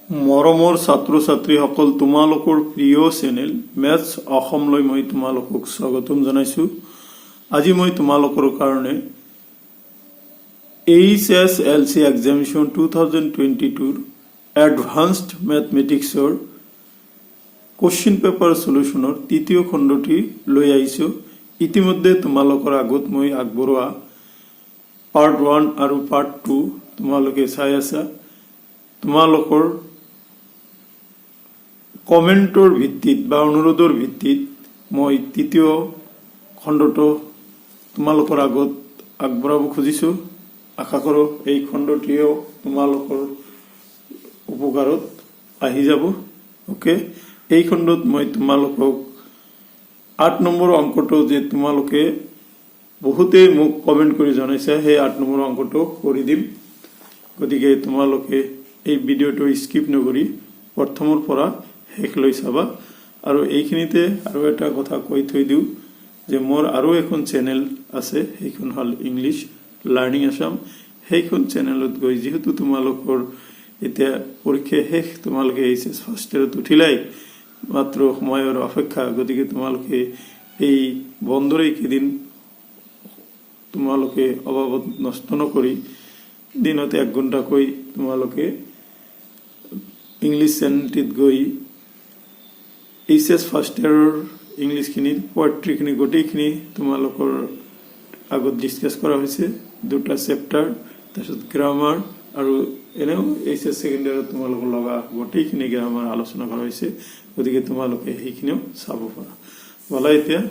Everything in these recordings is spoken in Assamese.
মৰমৰ ছাত্ৰ ছাত্ৰীসকল, তোমালোকৰ প্ৰিয় চেনেল মেথছ অসমলৈ মই তোমালোকক স্বাগতম জনাইছোঁ। আজি মই তোমালোকৰ কাৰণে HSLC এক্সামিনেশ্যন 2022 এডভান্সড মেথমেটিক্সৰ কোশ্চিন পেপাৰ সলিউশনৰ তৃতীয় খণ্ডটি লৈ আহিছোঁ। ইতিমধ্যে তোমালোকৰ আগত মই আগবঢ়োৱা পাৰ্ট 1 আৰু পাৰ্ট 2 তোমালোকে চাই আছা। তোমালোকৰ কমেন্টৰ ভিত্তিত বা অনুৰোধৰ ভিত্তিত মই তৃতীয় খণ্ডটো তোমালোকৰ আগত আগবঢ়াব খুজিছো। আশা কৰো এই খণ্ডটিও তোমালোকৰ উপকাৰত আহি যাব। ওকে, এই খণ্ডত মই তোমালোকক 8 নম্বৰ অংকটো যে তোমালোকে বহুতে মোক কমেন্ট কৰি জনাইছে, সেই 8 নম্বৰ অংকটো কৰি দিম। গতিকে তোমালোকে এই ভিডিওটো স্কিপ নকৰি প্ৰথমৰ পৰা শেষ লৈ চাবা। আৰু এইখিনিতে আৰু এটা কথা কৈ থৈ দিওঁ যে মোৰ আৰু এখন চেনেল আছে, সেইখন হ'ল ইংলিছ লাৰ্নিং আসাম। সেইখন চেনেলত গৈ যিহেতু তোমালোকৰ এতিয়া পৰীক্ষা শেষ, তোমালোকে এইচএছ ফাৰ্ষ্ট ইয়াৰত উঠিলাই, মাত্ৰ সময়ৰ অপেক্ষা। গতিকে তোমালোকে এই বন্ধৰ এইকেইদিন তোমালোকে অবাবত নষ্ট নকৰি দিনতে 1 ঘণ্টাকৈ তোমালোকে ইংলিছ চেনেলটিত গৈ এইচএছ ফাৰ্ষ্ট ইয়াৰৰ ইংলিছখিনি পোয়েট্ৰিখিনি গোটেইখিনি তোমালোকৰ আগত ডিছকাছ কৰা হৈছে। 2টা চেপ্টাৰ, তাৰপিছত গ্ৰামাৰ আৰু এনেও এইচএছ ছেকেণ্ড ইয়াৰত তোমালোকৰ লগা গোটেইখিনি গ্ৰামাৰ আলোচনা কৰা হৈছে। গতিকে তোমালোকে সেইখিনিও চাব পাৰা। ব'লা এতিয়া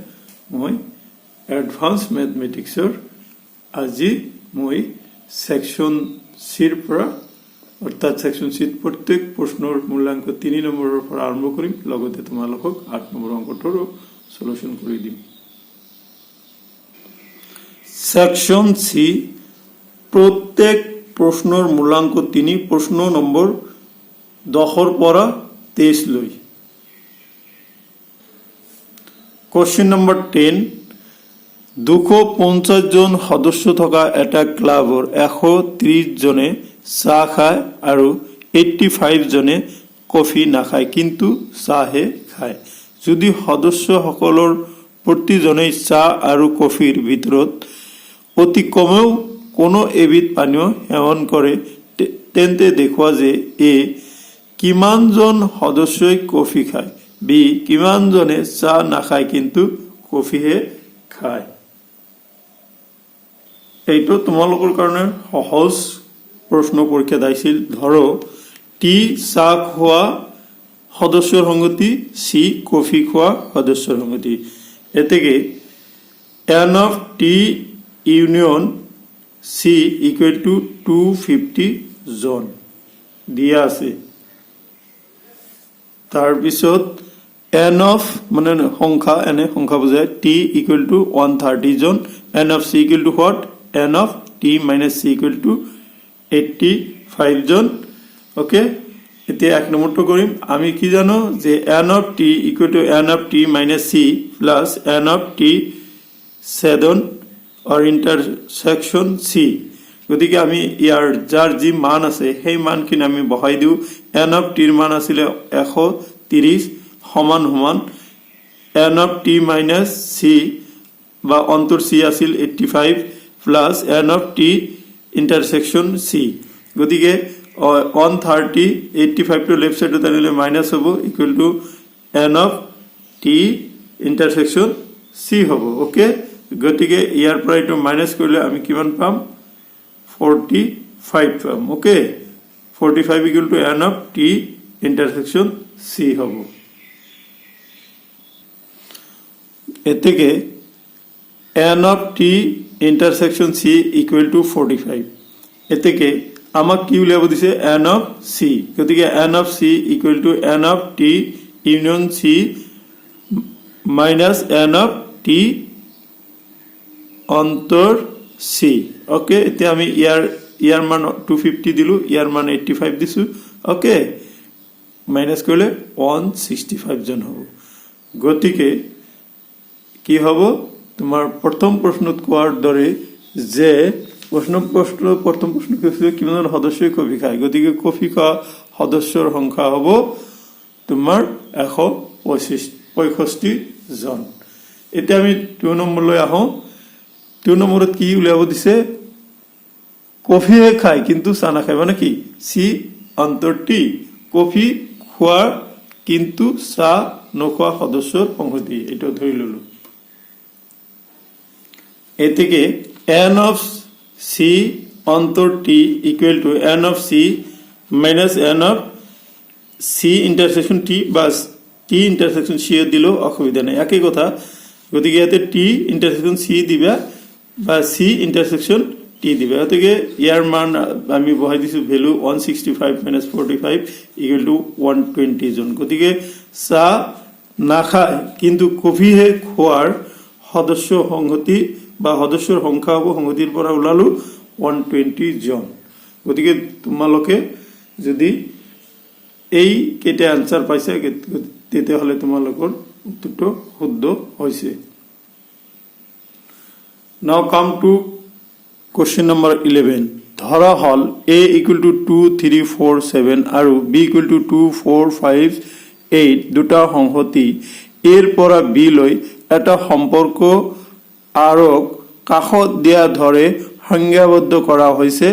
মই এডভান্স মেথমেটিক্সৰ আজি মই সেকশন চিৰ পৰা অৰ্থাৎ সেকশন চিত প্ৰত্যেক প্ৰশ্নৰ মূল্যাংক 3 নম্বৰৰ পৰা আৰম্ভ কৰিম। লগতে তোমালোকক 8 নম্বৰ অংকটোৰো সলিউশন কৰি দিম। সেকশন সি প্ৰত্যেক প্ৰশ্নৰ মূল্যাংক 3, প্ৰশ্ন নম্বৰ 10 পৰা 23 লৈ। কোশ্চিন নম্বৰ 10, 250 জন সদস্য থকা এটা ক্লাবৰ 130 জনে চাহ খায় আৰু 85 জনে কফি নাখায়, কিন্তু চাহে খায়। যদি সদস্যসকলৰ প্ৰতিজনেই চাহ আৰু কফিৰ ভিতৰত অতি কমেও কোনো এবিধ পানীয় সেৱন কৰে, তেন্তে দেখুৱা যে এ কিমানজন সদস্যই কফি খায়, বি কিমানজনে চাহ নাখায় কিন্তু কফিহে খায়। এইটো তোমালোকৰ কাৰণে সহজ প্ৰশ্ন পৰীক্ষাত আহিছিল। ধৰো টি চাহ খোৱা সদস্যৰ সংগতি, সি কফি খোৱা সদস্যৰ সংগতি। এতেকে n of T union C equal to 250 জন দিয়া আছে। তাৰপিছত এন অফ মানে সংখ্যা, এনে সংখ্যা বুজায়, টি ইকুৱেল টু 130 জন, N of C equal to what, N of T minus C equal to 85 জন। ওকে, এতিয়া 1 নম্বৰটো কৰিম। আমি কি জানো যে N of T equal to N of T minus C plus N of T ছেদন অৰ ইণ্টাৰছেকশ্যন চি। গতিকে আমি ইয়াৰ যাৰ যি মান আছে সেই মানখিনি আমি বহাই দিওঁ। এন অফ টিৰ মান আছিলে 130 সমান সমান N of T minus C বা অন্তৰ চি আছিল 85 plus N of T intersection C. গতিকে 130 85 টো লেফট সাইডত আনিলে মাইনাছ হ'ব, equal to N of T intersection C হ'ব। ওকে, গতিকে ইয়াৰ পৰা এইটো মাইনাছ কৰিলে আমি কিমান পাম, 45 পাম। Okay, 45 equal to N of T intersection C হ'ব। এতেকে n of T intersection C equal two 45। এতেকে আমাক কি উলিয়াব দিছে, এন অফ চি। গতিকে N of C equal to N of T union C minus N of T অন্তৰ চি। ওকে, এতিয়া আমি ইয়াৰ মান 250 দিলো, ইয়াৰ মান 85 দিছো। ওকে, মাইনাছ কৰিলে 165 জন হ'ব। গতিকে কি হ'ব, তোমাৰ প্ৰথম প্ৰশ্নত কোৱাৰ দৰে যে প্ৰথম প্ৰশ্ন কি হৈছিল, কিমান সদস্যই কফি খায়। গতিকে কফি খোৱা সদস্যৰ সংখ্যা হ'ব তোমাৰ 165 জন। এতিয়া আমি 2 নম্বৰলৈ আহোঁ। 2 নম্বৰত কি উলিয়াব দিছে? কফিহে খায় কিন্তু চাহ নাখায়, মানে কি? চি অন্তর টি, কফি খোৱাৰ কিন্তু চাহ নোখোৱা সদস্যৰ সংহতি, এটা ধৰি ললো। এতেকে n of c অন্তর T equal to n of c minus n of c intersection T বা টি ইন্টারসেকশন c দিলেও অসুবিধা নেই, একই কথা। গতিকে ইয়াতে টি ইন্টারসেকশন c দিবা বা c ইন্টারসেকশন টি দিবা। গতিকে ইয়াৰ মান আমি বহাই দিছো ভ্যালু 165 মাইনাস 45 ইকুয়াল টু 120 জন। গতিকে চাহ নাখায় কিন্তু কফিহে খোৱাৰ সদস্য সংহতি বা সদস্যৰ সংখ্যা হ'ব, সংহতিৰ পৰা ওলালো 120 জন। গতিকে তোমালোকে যদি এই কেইটা আনসাৰ পাইছে তেতিয়াহ'লে তোমালোকৰ উত্তৰটো শুদ্ধ হৈছে। Now come to question number 11. ধৰা হল a equal to 2, 3, 4, 7 আৰু b equal to 2, 4, 5, 8 দুটা সংহতি এৰ পৰা b লৈ এটা সম্পৰ্ক আৰক কাষত দিয়া ধৰে সংজ্ঞাবদ্ধ কৰা হৈছে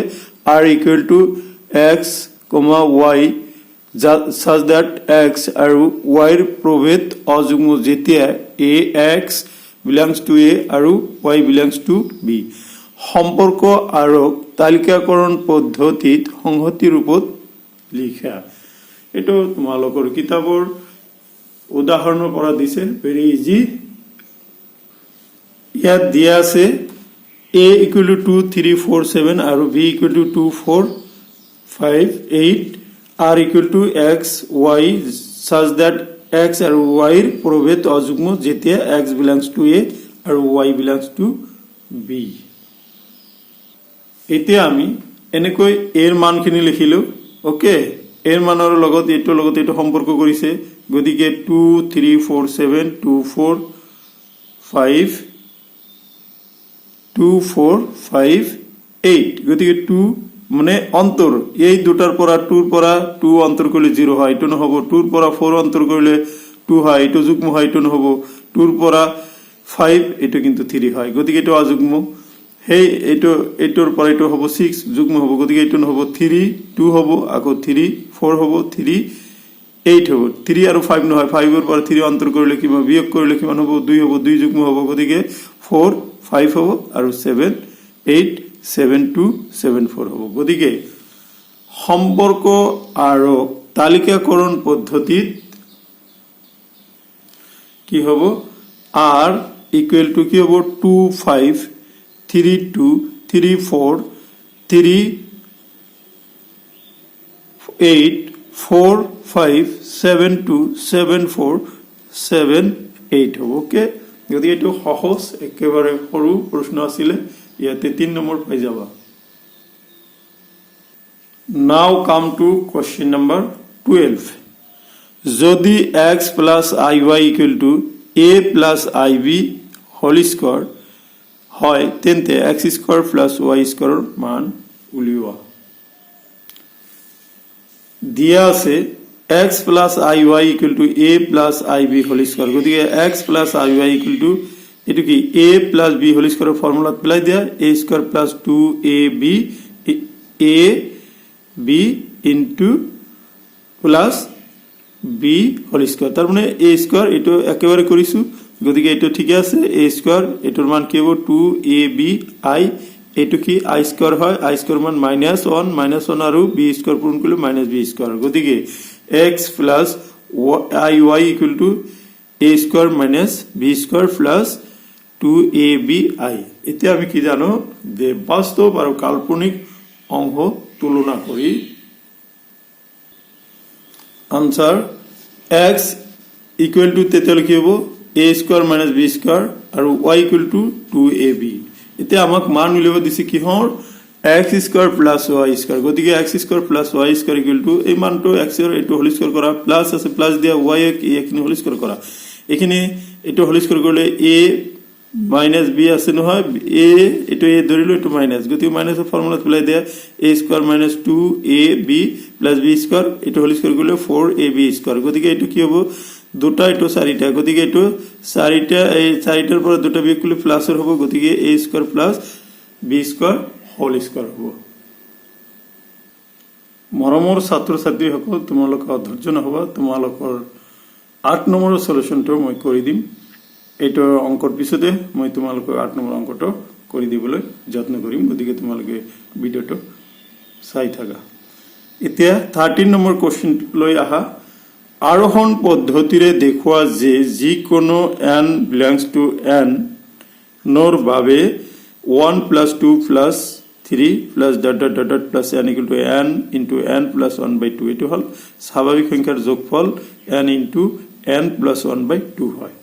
r equal to x, y such that x আৰু y ৰ প্ৰভেদ অযুগ্ম যেতিয়া ax belongs to a আৰু y belongs to b। সম্পৰ্ক আৰক তালিকাকৰণ পদ্ধতিত সংহতি ৰূপত লিখা। এটো তোমালোকৰ কিতাপৰ উদাহৰণৰ পৰা দিছে, ভেৰি ইজি। ইয়াত দিয়া আছে a equal to 2, 3, 4, 7 আৰু b equal to 2, 4, 5, 8 r equal to x, y such that x আৰু y ৰ প্ৰভেদ অযুগ্ম যেতিয়া x belongs to a আৰু y belongs to b। এতিয়া আমি এনেকৈ এৰ মানখিনি লিখিলো। ওকে, এৰ মানৰ লগত এইটো সম্পৰ্ক কৰিছে। গতিকে 2, 3, 4, 7, 2, 4, 5, 2, 4, 5, 8। গতিকে 2 মানে অন্তৰ, এই দুটাৰ পৰা 2ৰ পৰা 2 অন্তৰ কৰিলে 0 হয়, এইটো নহব। 2ৰ পৰা 4 অন্তৰ কৰিলে 2 হয়, এইটো যুগ্ম হয়, এইটো নহব। 2ৰ পৰা 5 এইটো কিন্তু 3 হয়, গতিকে এইটো অযুগ্ম। সেই এইটোৰ পৰা এইটো হ'ব 6 যুগ্ম হ'ব, গতিকে এইটো নহব। 3, 2 হ'ব, আকৌ 3, 4 হ'ব, 3, 8 হ'ব। 3 আৰু 5 নহয়, 5ৰ পৰা 3 অন্তৰ কৰিলে কিমান, বিয়োগ কৰিলে কিমান হ'ব? 2 হ'ব, 2 যুগ্ম হ'ব, গতিকে 4, 5 হ'ব আৰু 7, 8, 7, 2, 7, 4 হ'ব। গতিকে সম্পৰ্ক আৰু তালিকাকৰণ পদ্ধতিত কি হ'ব? r ইকুৱেল টু কি হ'ব? 2, 5, 3, 2, 3, 4, 3, 8, 4, 5, 7, 2, 7, 4, 7, 8 হ'ব। ওকে, গতিকে এইটো সহজ একেবাৰে সৰু প্ৰশ্ন আছিলে, ইয়াতে 3 নম্বৰ পাই যাবা। Now come to question number 12. যদি x plus iy equal to a plus ib whole square হয় তেন্তে x square plus y square মান উলিওৱা। দিয়া আছে x plus iy equal to a plus ib whole square। গতিকে x plus iy equal to এটো কি a plus b whole square ফর্মুলাত পেলাই দিয়া, a square plus 2ab ab into plus b whole square। তার মানে a square এটো একেবারে কৰিছো, গতিকে এটো ঠিক আছে। a square এটোৰ মান কি হ'ব? 2ab i, এটো কি i square হয়, i square মান -1 আৰু b square পূৰণ কৰিলে -b square। গতিকে x plus iy equal to a square minus b square plus 2abi। এতিয়া আমি কি জানো যে বাস্তব আৰু কাল্পনিক অংশ তুলনা কৰি আনসার x equal to তেতিয়াহ'লে কি হ'ব? a square minus b square আৰু y equal to 2ab। এতিয়া আমাক মান উলিয়াব দিছে কিহৰ? x square plus y square। গতিকে x square plus y square equal to এই মানটো x এর এইটো হোল স্কয়ার কৰা, প্লাস আছে প্লাস দিয়া y এখিনি হোল স্কয়াৰ কৰা। এখানে এইটো হোল স্কয়াৰ কৰিলে a মাইনাস বি আছে নহয় এ এইটো এ ধৰিলো এইটো মাইনাস গতিকে মাইনাসৰ ফৰ্মুলাত পেলাই দিয়া এ square minus 2 A B plus B square এইটো হোল স্কয়াৰ কৰিলে 4 এ বি স্কয়াৰ গতিকে এইটো কি হ'ব দুটা এইটো চাৰিটা গতিকে এইটো চাৰিটা এই চাৰিটাৰ পৰা দুটা বিয়োগ কৰিলে প্লাসৰ হ'ব গতিকে A square plus B square whole square হ'ব মৰমৰ ছাত্ৰ ছাত্ৰীসকল তোমালোক অধৈৰ্য নহবা তোমালোকৰ 8 নম্বৰৰ সলিউশনটো মই কৰি দিম এইটো অংকৰ পিছতে মই তোমালোকক 8 নম্বৰ অংকটো কৰি দিবলৈ যত্ন কৰিম গতিকে তোমালোকে ভিডিওটো চাই থাকা এতিয়া 13 নম্বৰ কোশ্চেন লৈ আহা আৰোহণ পদ্ধতিৰে দেখুৱা যে যিকোনো n belongs to n নর বাবে 1 plus 2 plus 3 plus dot dot dot dot plus n equal to n into n plus 1 by 2 এটো হল স্বাভাবিক সংখ্যাৰ যোগফল n into n plus 1 by 2 হয়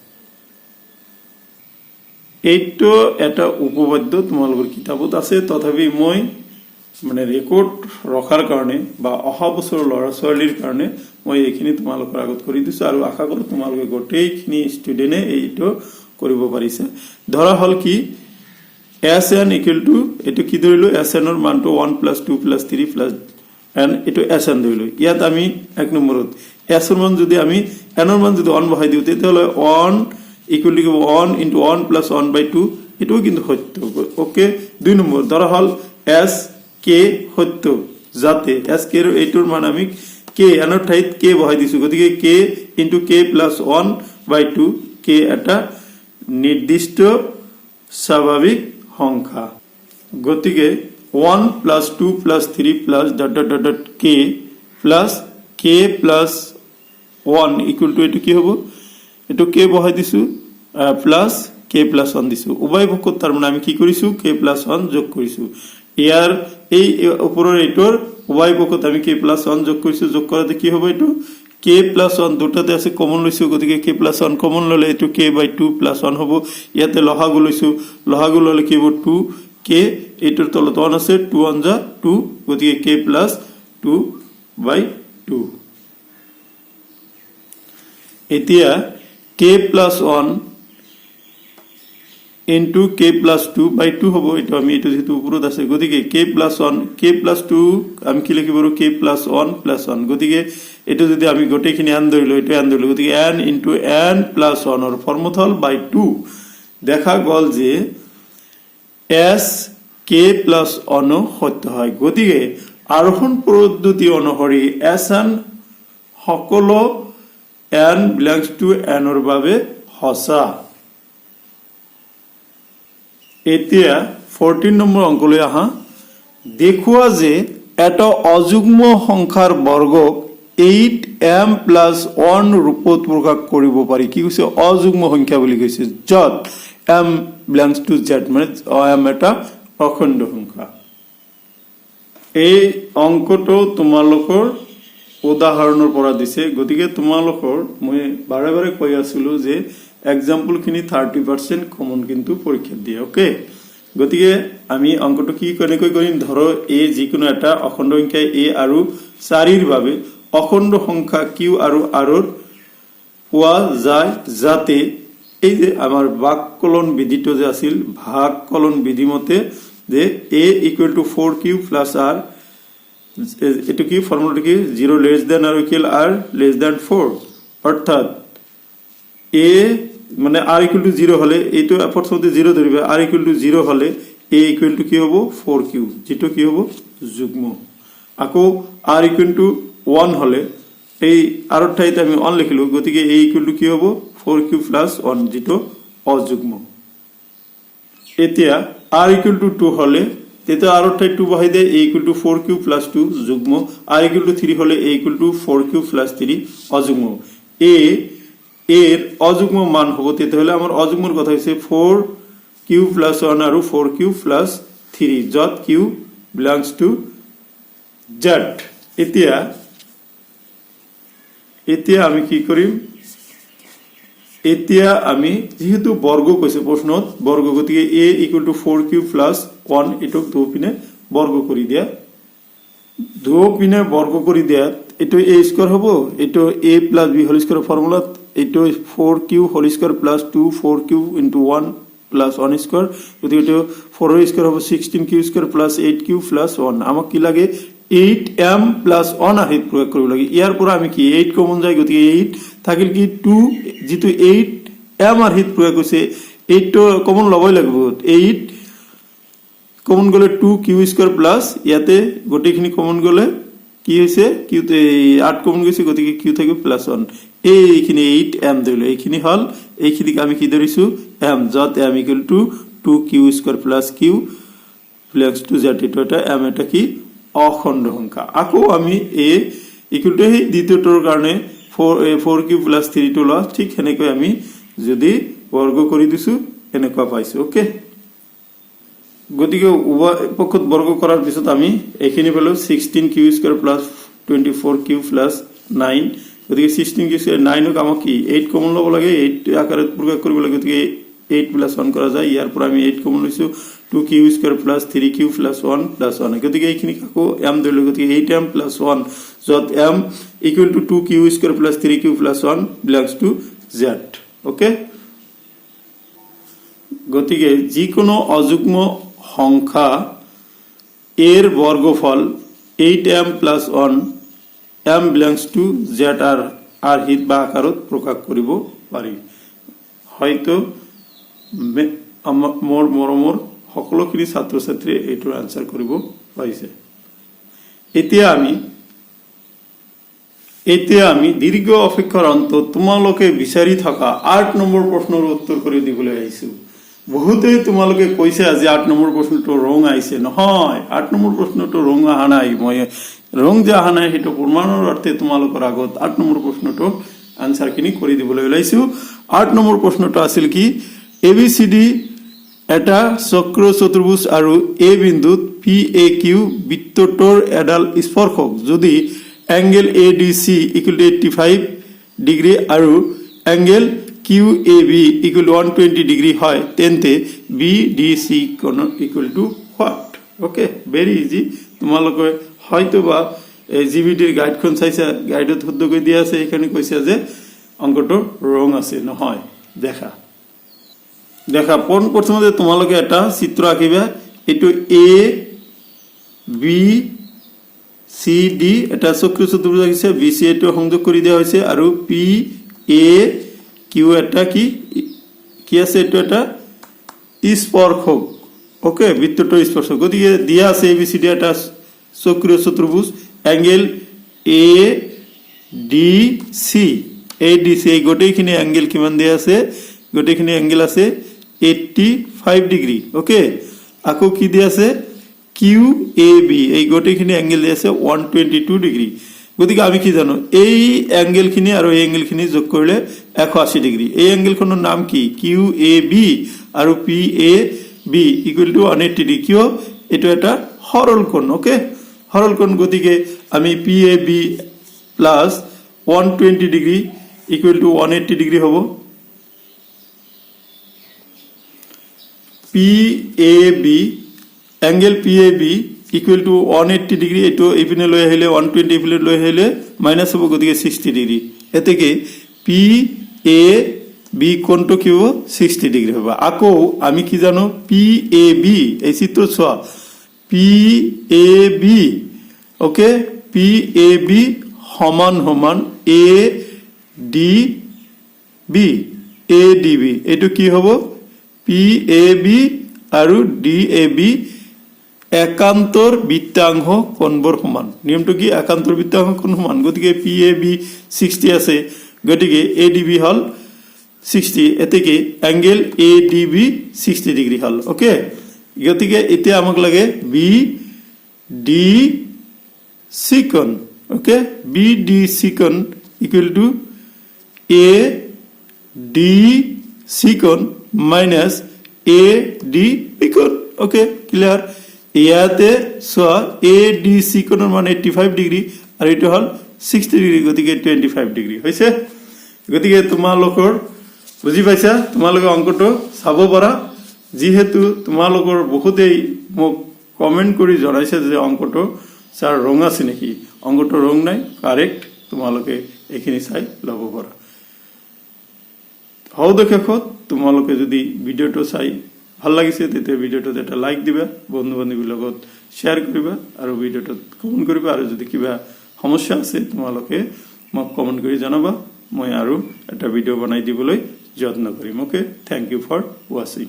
এইটো এটা উপপাদ্য তোমালোকৰ কিতাপত আছে তথাপি মই মানে ৰেকৰ্ড ৰখাৰ কাৰণে বা অহা বছৰ লৰা ছোৱালীৰ কাৰণে মই এইখিনি তোমালোকৰ আগত কৰি দিছো আৰু আশা কৰো তোমালোকে গোটেইখিনি ষ্টুডেন্টে এইটো কৰিব পাৰিছে ধৰা হল কি Sn equal to এটো কি ধৰিলো Sn ৰ মানটো 1 plus 2 plus 3 plus n এটো Sn ধৰিলো ইয়াত আমি এক নম্বৰত S ৰ মান যদি আমি n ৰ মান যদি 1 বহাই দিও তেতিয়াহলে 1 equal to 1 into 1 plus 1 by 2 এটো কিন্তু সত্য ওকে দুই নম্বৰ ধৰা হল S k সত্য যাতে S k ৰ এইটোৰ মান আমি k n ৰ ঠাইত k বহাই দিছো গতিকে k into k plus 1 by 2 k এটা নিৰ্দিষ্ট স্বাভাৱিক সংখ্যা গতিকে 1 plus 2 plus 3 plus dot dot dot dot k plus k plus 1 equal to এটো কি হ'ব এটো k বহাই দিছো প্লাস k plus 1 দিছো উভয় পক্ষত তাৰ মানে আমি কি কৰিছো k plus 1 যোগ কৰিছো ইয়াৰ এই ওপৰৰ এইটোৰ উভয় পক্ষত আমি k plus 1 যোগ কৰিছো যোগ কৰাতে কি হ'ব এটো k plus 1 দুটাতে আছে কমন লৈছো গতিকে k plus 1 কমন ললে এটো k by 2 plus 1 হ'ব ইয়াতে লহাগু লৈছো লহাগু ললে কি হ'ব 2 k এটোৰ তলত 1 আছে 2 1 যা 2 গতিকে k plus 2 by 2 এতিয়া k plus 1 into k plus 2 by 2 হবো এটো আমি এটো যেহেতু উপরত আছে গতিকে k plus 2 আমি কি লিখিব পাৰো k plus 1 plus 1 গতিকে এটো যদি আমি গোটেইখিনি n ধৰিলো এটো n ধৰিলো গতিকে n into n plus 1 ৰ ফৰ্মুলা by 2 দেখা গল যে s k plus 1 সত্য হয় গতিকে আৰোহণ পদ্ধতি অনুসৰি sn সকলো n belongs to n ৰ বাবে সঁচা এতিয়া 14 নম্বৰ অংকলৈ আহা দেখুৱা যে এটা অযুগ্ম সংখ্যাৰ বৰ্গক 8m plus 1 ৰূপত প্ৰকাশ কৰিব পাৰি কি কৈছে অযুগ্ম সংখ্যা বুলি কৈছে যত m belongs to z মানে m এটা অখণ্ড সংখ্যা এই অংকটো তোমালোকৰ উদাহৰণৰ পৰা দিছে গতিকে তোমালোকৰ মই বাৰে বাৰে কৈ আছিলো যে एग्जांपल খিনি 30% কমন কিন্তু পৰীক্ষা দিয়ে ওকে গতিকে আমি অংকটো কি কৰিম ধৰো a যিকোনো এটা অখণ্ড সংখ্যা a আৰু 4 ৰ বাবে অখণ্ড সংখ্যা q আৰু r ৰ পোৱা যায় যাতে এই যে আমাৰ ভাগকলন বিধিটো যে আছিল ভাগকলন বিধি মতে যে a equal to 4q plus r এটো কি ফর্মুলাটো কি 0 less than or equal r less than 4 অর্থাৎ a মানে r equal to 0 হলে এইটো প্রথমতে 0 ধৰিবে r equal to 0 হলে a equal to কি হ'ব 4q যেটো কি হ'ব যুগ্ম আকৌ r equal to 1 হলে এই r ৰ ঠাইতে আমি 1 লিখিলো গতিকে a equal to কি হ'ব 4q plus 1 যেটো অযুগ্ম এতিয়া r equal to 2 হলে তেতিয়া r ৰ ঠাইত 2 বহাই দে a equal to 4q plus 2 যুগ্ম r equal to 3 হলে a equal to 4q plus 3 অযুগ্ম a এর অযুগ্ম মান হ'ব তেতিয়াহলে আমাৰ অযুগ্মৰ কথা হৈছে 4q plus 1 আৰু 4q plus 3 যত q belongs to z এতিয়া আমি কি কৰিম এতিয়া আমি যেহেতু বৰ্গ কৈছে প্ৰশ্নত বর্গ গতিকে a equal to 4q plus 1 এটো দুপিনে বর্গ কৰি দিয়া দুপিনে বৰ্গ কৰি দিয়া এটো a স্কয়ার হ'ব এটো a plus b whole square formula এটো 4q whole square plus 2 4q into 1 plus 1 square গতিকে এটো 4 এর স্কয়ার হবে 16 q square plus 8 q plus 1 আমাক কি লাগে 8m প্লাস 1 আহিত প্রয়োগ কৰিব লাগে ইয়াৰ পৰা আমি কি 8 কমন যায় গতিকে 8 থাকিল কি 2 যেটো 8m আহিত প্ৰয়োগ হৈছে 8 তো কমন লবই লাগিব 8 কমন গলে 2 কিউ স্কয়ার প্লাস ইয়াতে গটেখিনি কমন গলে কি হৈছে কিউতে 8 কমন গৈছে গতিকে কিউ থাকিব প্লাস 1 এইখিনি 8m দিলো এইখিনি হল এইখিনি আমি কি ধৰিছো m যত m equal to 2 q square plus q plus 2 z এটা m এটা কি অখণ্ড সংখ্যা আকৌ আমি a ইকুয়াল টু এই দ্বিতীয়টোৰ কাৰণে 4 কিউ প্লাস 3 টো ল ঠিক হেনেকৈ আমি যদি বৰ্গ কৰি দিছো এনেকুৱা পাইছো ওকে গতিকে উভয় পক্ষত বর্গ করার পিছত আমি এখানে পেলো 16 q square plus 24 q plus 9 গতিকে 16 কিউ স্কয়ার 9 ক আমাক কি 8 কমন লব লাগে 8 আকারে প্রয়োগ কৰিব লাগে গতিকে 8 প্লাস 1 কৰা যায় ইয়াৰ পৰা আমি 8 কমন লৈছো 2 q square plus 3 q plus 1 plus 1 গতিকে এইখিনি কাকো m ধৰিলো গতিকে 8m প্লাস 1 যত m equal to 2 q square plus 3 q plus 1 belongs to z okay গতিকে যি কোনো অযুগ্ম সংখ্যা এর বর্গফল 8m plus 1 m belongs to z আর হিত বা আকারত প্রকাশ কৰিব পাৰি হয়তো মোৰ মৰমৰ সকলোখিনি ছাত্ৰ ছাত্ৰী এইটোৰ আনসাৰ কৰিব পাৰিছে এতিয়া আমি দীৰ্ঘ অপেক্ষাৰ অন্তত তোমালোকে বিচাৰি থকা 8 নম্বৰ প্ৰশ্নৰ উত্তৰ কৰি দিবলৈ আহিছো বহুতে তোমালোকে কৈছে আজি 8 নম্বৰ প্ৰশ্নটো ৰং আইছে নহয় 8 নম্বৰ প্ৰশ্নটো ৰং আহা নাই মই ৰং যে আহা নাই হেতু প্ৰমাণৰ অৰ্থে তোমালোকৰ আগত 8 নম্বৰ প্ৰশ্নটো আনসাৰ কিনি কৰি দিবলৈ ওলাইছো 8 নম্বৰ প্ৰশ্নটো আছিল কি এবিসিডি এটা চক্ৰ চতুৰ্ভুজ আৰু এ বিন্দুত PAQ বৃত্তটোৰ এডাল স্পৰ্শক যদি এংগেল ADC = 85 ডিগ্ৰী আৰু angle QAB equal to 120 degree হয় তেন্তে BDC কোণ equal to what okay very easy তোমালোকে হয়তো বা জিবিটিৰ গাইডখন চাইছা গাইডত শুদ্ধ কৰি দিয়া আছে এখানে কৈছে যে অংকটো ৰং আছে নহয় দেখা প্ৰথমতে তোমালোকে এটা চিত্ৰ আঁকিবা এটো A B C D এটা চক্ৰ চতুৰ্ভুজ আছে BC এটো সংযোগ কৰি দিয়া হৈছে আৰু PA কিউ এটা কি আছে এটো এটা স্পৰ্শক ওকে বৃত্তটোৰ স্পৰ্শক গতিকে দিয়া আছে এবিসিডি এটা চক্ৰ চতুৰ্ভুজ অ্যাঙ্গেল ADC এই গোটেইখিনি অ্যাঙ্গেল কিমান দিয়া আছে গোটেইখিনি অ্যাঙ্গেল আছে 85 ডিগ্ৰী ওকে আকৌ কি দিয়া আছে QAB এই গোটেইখিনি অ্যাঙ্গেল দিয়া আছে 122 ডিগ্ৰী গতিকে আমি কি জানো এই অ্যাঙ্গেল খিনি আৰু এই অ্যাঙ্গেল খিনি যোগ কৰিলে 180 ডিগ্ৰী এই অ্যাঙ্গেলখনৰ নাম কি QAB আৰু PAB = 180 ডিগ্ৰী কিয় এটো এটা সৰল কোণ ওকে সৰল কোণ গতিকে আমি PAB plus 120 ডিগ্ৰী = 180 ডিগ্ৰী হ'ব PAB angle PAB equal to 180 degree এটো ইপিনে লৈ আহিলে 120 ইপিনে লৈ আহিলে মাইনাস হ'ব গতিকে 60 ডিগ্ৰী এতেকে PAB কোণটো কি হ'ব 60 ডিগ্ৰী হ'ব আকৌ আমি কি জানো PAB এই চিত্ৰ চোৱা PAB ওকে PAB সমান ADB এটো কি হ'ব PAB আৰু DAB একান্তৰ বৃত্তাংশ কোণবোৰ সমান নিয়মটো কি একান্তর বৃত্তাংশ কোণ সমান গতিকে PAB 60 আছে গতিকে ADB হল 60 এতেকে অ্যাঙ্গেল ADB 60 ডিগ্ৰী হল ওকে গতিকে এতিয়া আমাক লাগে BDC কোণ ওকে BDC কোণ equal to ADC কোণ minus ADB কোণ ওকে ক্লিয়ার ইয়াতে সোয়া ADC কোণৰ মান 85 ডিগ্ৰী আৰু এটো হল 60 ডিগ্ৰী গতিকে 25 ডিগ্ৰী হৈছে গতিকে তোমালোকৰ বুজি পাইছা তোমালোকে অংকটো চাব পাৰা যেহেতু তোমালোকৰ বহুতেই মোক কমেন্ট কৰি জনাইছে যে অংকটো স্যাৰ ৰং আছে নেকি অংকটো ৰং নাই কাৰেক্ট তোমালোকে এখিনি চাই লব পাৰা হও দেখো তোমালোকে যদি ভিডিঅ'টো চাই ভাল লাগিছে তেতিয়া ভিডিঅ'টোত এটা লাইক দিবা, বন্ধু বান্ধৱীৰ লগত শ্বেয়াৰ কৰিবা আৰু ভিডিঅ'টোত কমেণ্ট কৰিবা। আৰু যদি কিবা সমস্যা আছে তোমালোকে মোক কমেণ্ট কৰি জনাবা, মই আৰু এটা ভিডিঅ' বনাই দিবলৈ যত্ন কৰিম। অ'কে, থেংক ইউ ফৰ ৱাচিং।